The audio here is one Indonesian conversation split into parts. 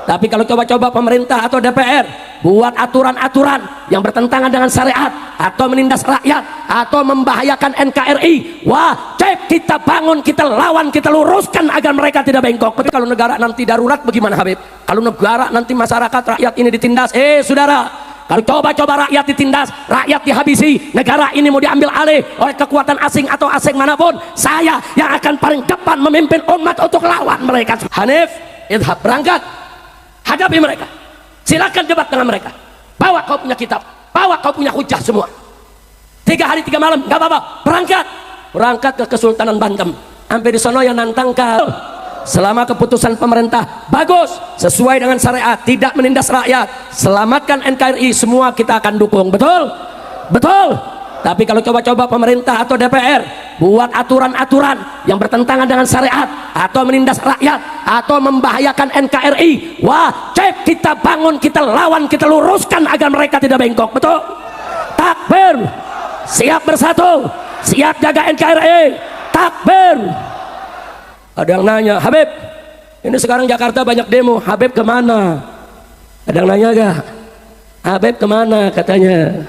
Tapi kalau coba-coba pemerintah atau DPR buat aturan-aturan yang bertentangan dengan syariat atau menindas rakyat atau membahayakan NKRI, wajib kita bangun, kita lawan, kita luruskan agar mereka tidak bengkok. Tapi kalau negara nanti darurat bagaimana Habib? Kalau negara nanti masyarakat rakyat ini ditindas, saudara, kalau coba-coba rakyat ditindas, rakyat dihabisi, negara ini mau diambil alih oleh kekuatan asing atau asing manapun, saya yang akan paling depan memimpin umat untuk lawan mereka. Hanif, idhab, berangkat, hadapi mereka, silakan debat dengan mereka, bawa kau punya kitab, bawa kau punya hujah semua, 3 hari 3 malam, gak apa-apa, berangkat ke Kesultanan Banten, sampai di sono yang nantang kau. Selama keputusan pemerintah bagus, sesuai dengan syariat, tidak menindas rakyat, selamatkan NKRI, semua kita akan dukung. Betul? Betul. Tapi kalau coba-coba pemerintah atau DPR buat aturan-aturan yang bertentangan dengan syariat atau menindas rakyat atau membahayakan NKRI, wajib kita bangun, kita lawan, kita luruskan agar mereka tidak bengkok. Betul? Takbir, siap bersatu, siap jaga NKRI. Takbir. Ada yang nanya, Habib, ini sekarang Jakarta banyak demo, Habib kemana? Ada yang nanya gak? Habib kemana? Katanya,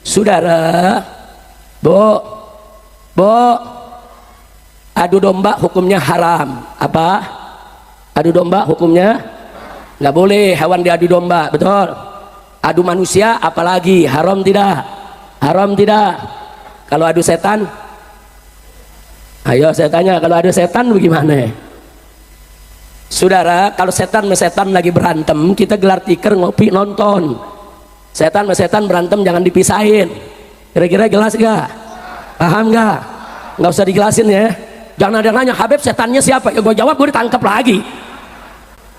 saudara, Bo, adu domba hukumnya haram. Apa? Adu domba hukumnya nggak boleh, hewan diadu domba, betul? Adu manusia apalagi, haram tidak? Haram tidak? Kalau adu setan? Ayo saya tanya, kalau ada setan bagaimana? Saudara, kalau setan sama setan lagi berantem, kita gelar tikar, ngopi, nonton. Setan sama setan berantem jangan dipisahin. Kira-kira jelas gak? Paham gak? Nggak usah dijelasin ya. Jangan ada yang nanya, Habib setannya siapa? Ya gue jawab, gue ditangkap lagi.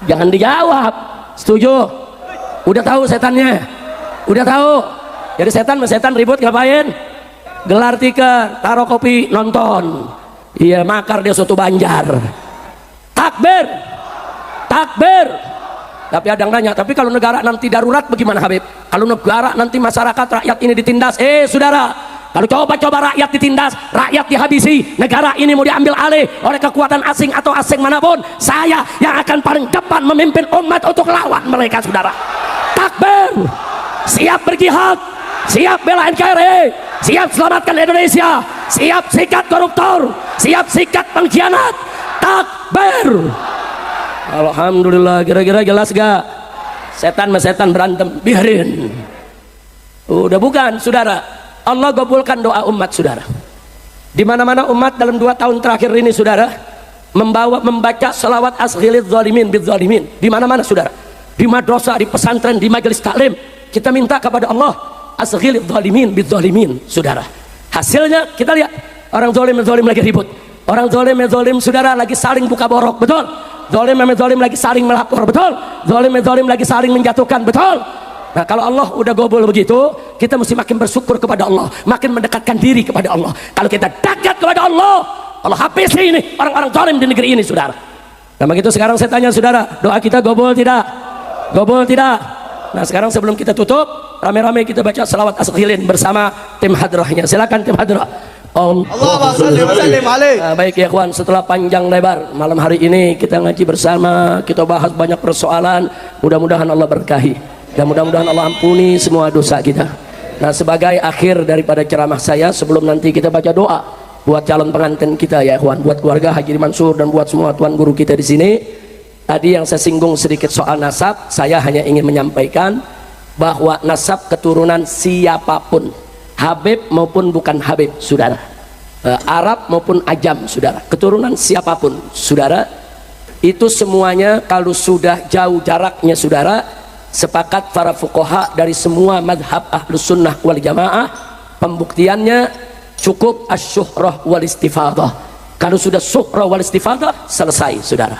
Jangan dijawab. Setuju? Udah tahu setannya? Udah tahu? Jadi setan sama setan ribut ngapain? Gelar tikar, taruh kopi, nonton. Iya, makar dia soto Banjar. Takbir, takbir. Tapi ada yang nanya, tapi kalau negara nanti darurat bagaimana Habib? Kalau negara nanti masyarakat rakyat ini ditindas, saudara, kalau coba-coba rakyat ditindas, rakyat dihabisi, negara ini mau diambil alih oleh kekuatan asing atau asing manapun, saya yang akan paling depan memimpin umat untuk lawan mereka, saudara. Takbir, siap berjihad, siap bela NKRI, siap selamatkan Indonesia, siap sikat koruptor, siap sikat pengkhianat. Takbir. Alhamdulillah. Kira-kira jelas gak? Setan sama setan berantem, biarin. Udah bukan, saudara. Allah gabulkan doa umat, saudara. Di mana-mana umat dalam 2 tahun terakhir ini, saudara, membaca salawat asghilidz zalimin bidzalimin. Di mana-mana, saudara. Di madrasah, di pesantren, di majelis taklim, kita minta kepada Allah asghilidz zalimin bidzalimin, saudara. Hasilnya kita lihat, orang zalim lagi ribut, orang zalim saudara lagi saling buka borok, betul? Zalim lagi saling melapor, betul? Zalim lagi saling menjatuhkan, betul? Nah, kalau Allah udah gobol begitu, kita mesti makin bersyukur kepada Allah, makin mendekatkan diri kepada Allah. Kalau kita dekat kepada Allah, Allah habisi ini orang-orang zalim di negeri ini, saudara. Nah, begitu sekarang saya tanya saudara, doa kita gobol tidak? Gobol tidak? Nah, sekarang sebelum kita tutup, rame-rame kita baca salawat asghilin bersama tim hadrahnya. Silakan tim hadrah. Allahumma shalli wa sallim alaihi. Baik ya kawan, setelah panjang lebar malam hari ini kita ngaji bersama, kita bahas banyak persoalan. Mudah-mudahan Allah berkahi dan mudah-mudahan Allah ampuni semua dosa kita. Nah, sebagai akhir daripada ceramah saya, sebelum nanti kita baca doa buat calon pengantin kita ya kawan, buat keluarga Haji Mansur dan buat semua tuan guru kita di sini. Tadi yang saya singgung sedikit soal nasab, saya hanya ingin menyampaikan bahwa nasab keturunan siapapun, Habib maupun bukan Habib, saudara, Arab maupun Ajam, saudara, keturunan siapapun, saudara, itu semuanya kalau sudah jauh jaraknya, saudara, sepakat para fuqaha dari semua madhab ahlus sunnah wal jamaah, pembuktiannya cukup asyuhrah wal istifadah. Kalau sudah syuhrah wal istifadah, selesai, saudara.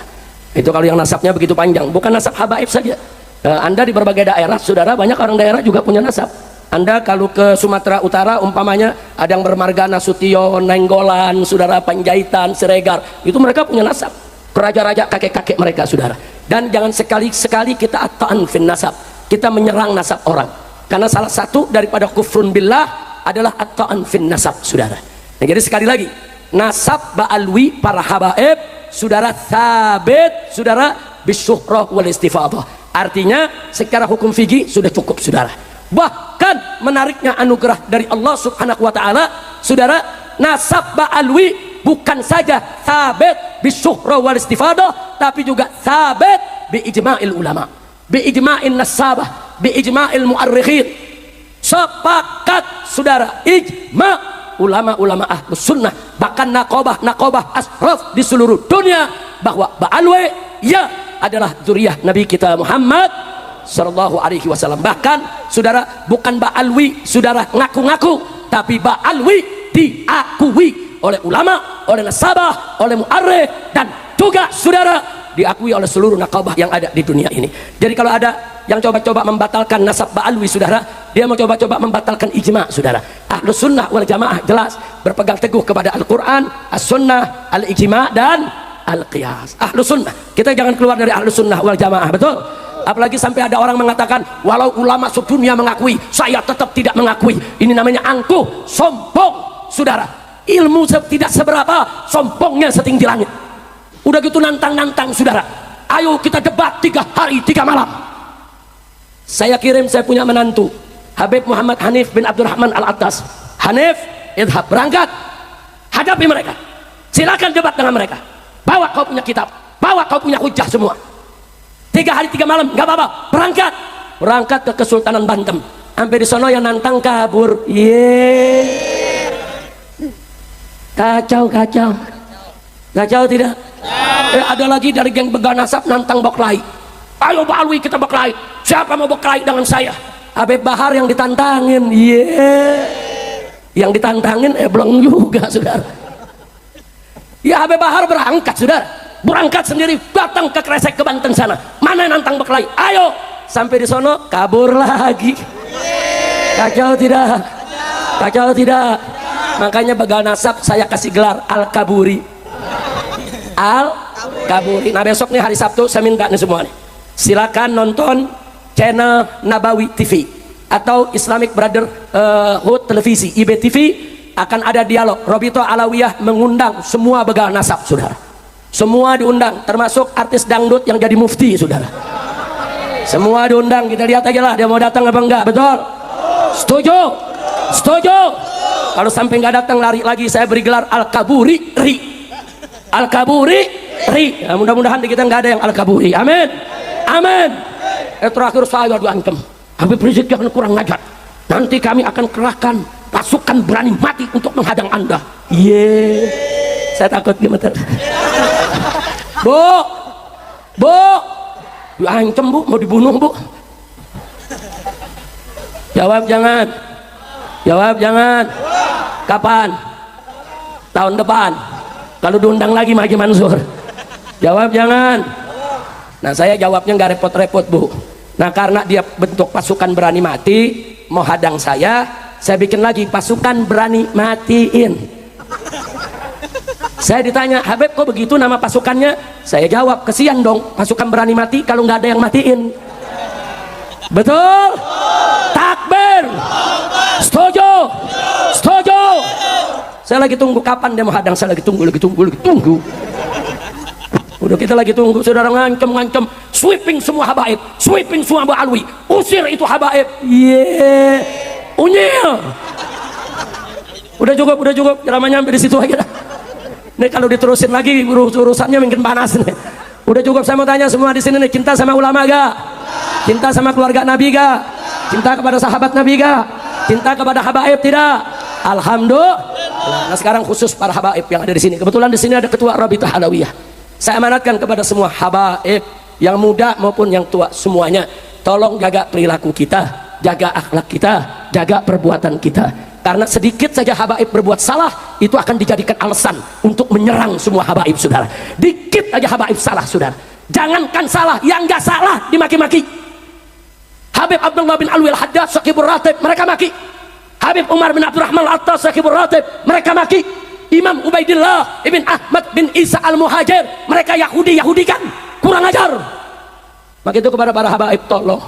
Itu kalau yang nasabnya begitu panjang, bukan nasab habaib saja. Anda di berbagai daerah, saudara, banyak orang daerah juga punya nasab. Anda kalau ke Sumatera Utara, umpamanya ada yang bermarga Nasution, Nenggolan, saudara, Panjaitan, Siregar, itu mereka punya nasab. Raja-raja, kakek-kakek mereka, saudara. Dan jangan sekali-sekali kita at-ta'an fin nasab, kita menyerang nasab orang. Karena salah satu daripada kufrun billah adalah at-ta'an fin nasab, saudara. Nah, jadi sekali lagi, nasab ba'alwi para habaib, saudara, sabit, saudara, bisyuhrah wal istifadah. Artinya secara hukum fikih sudah cukup saudara. Bahkan menariknya anugerah dari Allah subhanahu wa ta'ala saudara, nasab ba'alwi bukan saja sabit bisyuhrah wal istifadah, tapi juga sabit bi ijma'il ulama, bi ijma'in nasabah, bi ijma'il mu'arrikhin. Sepakat saudara, ijma' ulama-ulama ahlus sunnah, bahkan nakobah ashraf di seluruh dunia, bahwa ba'alwi ya adalah zuriyah Nabi kita Muhammad sallallahu alaihi wasallam. Bahkan saudara, bukan ba'alwi saudara ngaku-ngaku, tapi ba'alwi diakui oleh ulama, oleh nasabah, oleh mu'arrikh, dan juga saudara diakui oleh seluruh nakabah yang ada di dunia ini. Jadi kalau ada yang coba-coba membatalkan nasab ba'alwi saudara, dia mau coba-coba membatalkan ijma saudara. Ahlus sunnah wal jamaah jelas berpegang teguh kepada Al-Quran, As-Sunnah, Al-Ijma' dan Al-Qiyas. Ahlus sunnah, kita jangan keluar dari ahlus sunnah wal jamaah, betul? Apalagi sampai ada orang mengatakan walau ulama sedunia mengakui, saya tetap tidak mengakui. Ini namanya angkuh, sombong saudara. Ilmu tidak seberapa, sombongnya setinggi langit. Udah gitu nantang-nantang saudara, ayo kita debat 3 hari 3 malam. Saya punya menantu Habib Muhammad Hanif bin Abdurrahman Al-Attas. Hanif, idhab, berangkat, hadapi mereka, silakan debat dengan mereka, bawa kau punya kitab, bawa kau punya hujah semua. 3 hari 3 malam nggak apa-apa, berangkat ke Kesultanan Banten. Sampai di sono yang nantang kabur. Kacau tidak? Ada lagi dari geng Beganasap nantang Boklai. Ayo ba'alwi kita Boklai, siapa mau Boklai dengan saya? Habib Bahar yang ditantangin. Yang ditantangin belum juga saudara. Ya Habib Bahar berangkat saudara, berangkat sendiri, datang ke Kresek ke Banten sana. Mana yang nantang Boklai? Ayo. Sampai di sono kabur lagi. Kacau tidak? Kacau tidak? Makanya Beganasap saya kasih gelar Al-Kaburi. Al-Kaburi. Nah besok nih hari Sabtu saya minta nih semua nih, silakan nonton channel Nabawi TV atau Islamic Brotherhood Televisi, IBTV. Akan ada dialog. Robito Alawiyah mengundang semua Beganasap saudara, semua diundang, termasuk artis dangdut yang jadi mufti saudara, semua diundang. Kita lihat aja lah dia mau datang apa enggak. Betul? Setuju? Setuju? Kalau sampai nggak datang lari lagi, saya beri gelar Al-Kaburi Ri. Al-Kaburi Ri. Ya, mudah-mudahan di kita nggak ada yang Al-Kaburi. Amin. Amin. Terakhir saya diancam, Habib Rizik jangan kurang ngajar, nanti kami akan kerahkan pasukan berani mati untuk menghadang Anda. Saya takut gimana? Bu, diancam bu, mau dibunuh bu. Jawab jangan. Kapan? Tahun depan. Kalau diundang lagi Haji Mansur. Jawab jangan. Nah saya jawabnya nggak repot-repot bu. Nah karena dia bentuk pasukan berani mati mau hadang saya bikin lagi pasukan berani matiin. Saya ditanya, Habib kok begitu nama pasukannya? Saya jawab, kesian dong pasukan berani mati kalau nggak ada yang matiin. Betul? Takbir. Setuju? Setuju? Saya lagi tunggu kapan dia mau hadang, saya lagi tunggu. Udah kita lagi tunggu, saudara ngancem, sweeping semua habaib, sweeping semua ba'alwi, usir itu habaib. Unyil. Udah cukup, ceramahnya sampai di situ aja dah. Nih kalau diterusin lagi urusannya mungkin panas nih. Udah cukup. Saya mau tanya semua di sini nih, cinta sama ulama gak? Cinta sama keluarga Nabi gak? Cinta kepada sahabat Nabi gak? Cinta kepada habaib tidak? Alhamdulillah. Nah sekarang khusus para habaib yang ada di sini. Kebetulan di sini ada ketua Rabitah Alawiyah. Saya amanatkan kepada semua habaib yang muda maupun yang tua semuanya, tolong jaga perilaku kita, jaga akhlak kita, jaga perbuatan kita. Karena sedikit saja habaib berbuat salah, itu akan dijadikan alasan untuk menyerang semua habaib saudara. Dikit aja habaib salah saudara, jangankan salah, yang nggak salah dimaki-maki. Habib Abdullah bin Alwi Al-Haddad Saqibur Ratib mereka maki. Habib Umar bin Abdurrahman Al-Attas Saqibur Ratib mereka maki. Imam Ubaidillah ibn Ahmad bin Isa Al-Muhajir mereka Yahudikan, kurang ajar. Maka itu kepada para habaib, tolong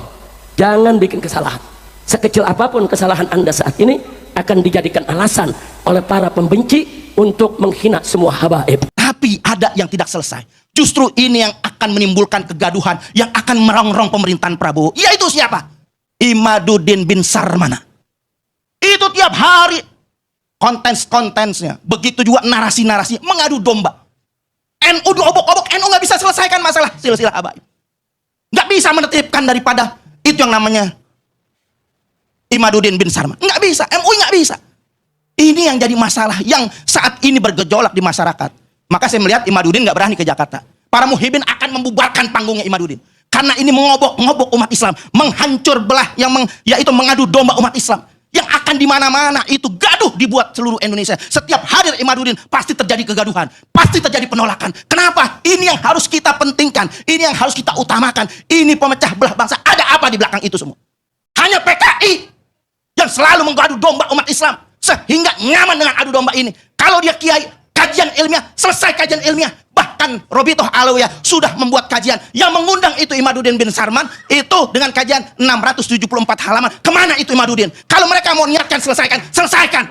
jangan bikin kesalahan. Sekecil apapun kesalahan Anda saat ini akan dijadikan alasan oleh para pembenci untuk menghina semua habaib. Tapi ada yang tidak selesai. Justru ini yang akan menimbulkan kegaduhan, yang akan merongrong pemerintahan Prabowo. Yaitu siapa? Imaduddin bin Sarmana. Itu tiap hari konten-kontennya, begitu juga narasi-narasi mengadu domba. NU diobok-obok, NU nggak bisa selesaikan masalah silsilah habaib. Nggak bisa menertibkan daripada itu yang namanya Imaduddin bin Sarmana. Nggak bisa, MUI nggak bisa. Ini yang jadi masalah yang saat ini bergejolak di masyarakat. Maka saya melihat Imaduddin nggak berani ke Jakarta. Para muhibin akan membubarkan panggungnya Imaduddin. Karena ini mengobok-ngobok umat Islam, menghancur belah, yaitu mengadu domba umat Islam. Yang akan di mana-mana itu gaduh dibuat seluruh Indonesia. Setiap hadir Imaduddin pasti terjadi kegaduhan, pasti terjadi penolakan. Kenapa? Ini yang harus kita pentingkan, ini yang harus kita utamakan. Ini pemecah belah bangsa. Ada apa di belakang itu semua? Hanya PKI yang selalu mengadu domba umat Islam sehingga nyaman dengan adu domba ini. Kalau dia kiai, kajian ilmiah, selesai kajian ilmiah. Bahkan Robitoh Alawiyah sudah membuat kajian yang mengundang itu Imaduddin bin Sarman itu dengan kajian 674 halaman. Kemana itu Imaduddin? Kalau mereka mau niatkan selesaikan, selesaikan.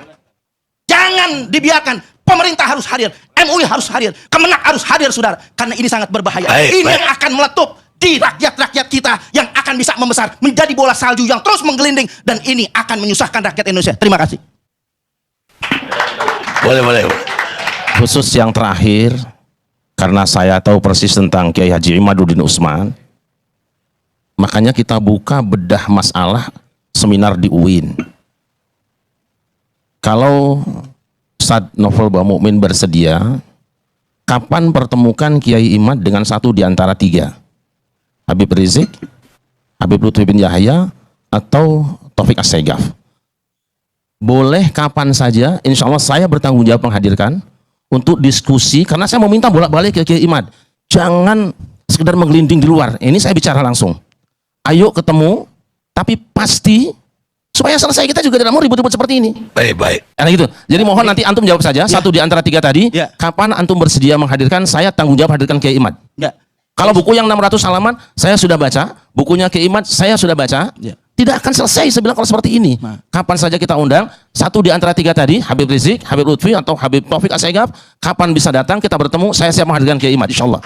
Jangan dibiarkan. Pemerintah harus hadir, MUI harus hadir, Kemenak harus hadir, saudara. Karena ini sangat berbahaya. Ini yang akan meletup di rakyat-rakyat kita yang akan bisa membesar menjadi bola salju yang terus menggelinding, dan ini akan menyusahkan rakyat Indonesia. Terima kasih. Boleh. Khusus yang terakhir, karena saya tahu persis tentang Kiai Haji Imaduddin Utsman, makanya kita buka bedah masalah seminar di UIN. Kalau Ustadz Novel Bamukmin bersedia, kapan pertemukan Kiai Imad dengan satu di antara tiga? Habib Rizik, Habib Lutfi bin Yahya, atau Taufik As-Segaf? Boleh kapan saja, insya Allah saya bertanggung jawab menghadirkan untuk diskusi, karena saya mau minta bolak-balik ke Kiai Imad. Jangan sekedar menggelinding di luar. Ini saya bicara langsung. Ayo ketemu, tapi pasti supaya selesai. Kita juga tidak mau ribut-ribut seperti ini. Baik. Karena gitu. Jadi mohon nanti antum jawab saja, satu di antara tiga tadi. Kapan antum bersedia menghadirkan, saya tanggung jawab hadirkan Kiai Imad. Kalau buku yang 600 halaman saya sudah baca, bukunya Kiai Imad saya sudah baca. Tidak akan selesai saya bilang kalau seperti ini. Kapan saja kita undang, satu di antara tiga tadi, Habib Rizik, Habib Lutfi, atau Habib Taufik As-Segaf, kapan bisa datang, kita bertemu, saya siap menghadirkan Kiai Imad, insya Allah.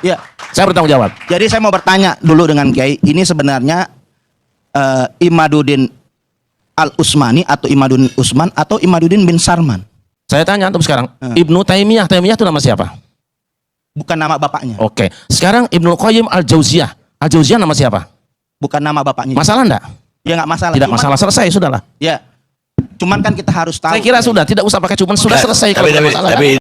Saya bertanggung jawab. Jadi saya mau bertanya dulu dengan Kiai, ini sebenarnya Imaduddin Al-Utsmani atau Imaduddin Utsman atau Imaduddin bin Sarman? Saya tanya antum sekarang, Ibnu Taimiyah itu nama siapa? Bukan nama bapaknya. Oke. Sekarang Ibnu Qayyim Al-Jauziyah nama siapa? Bukan nama bapaknya. Masalah enggak? Ya nggak masalah. Tidak masalah, selesai, sudahlah. Ya. Cuman kan kita harus tahu. Saya kira sudah, tidak usah pakai cuman, sudah selesai kalau ada masalah.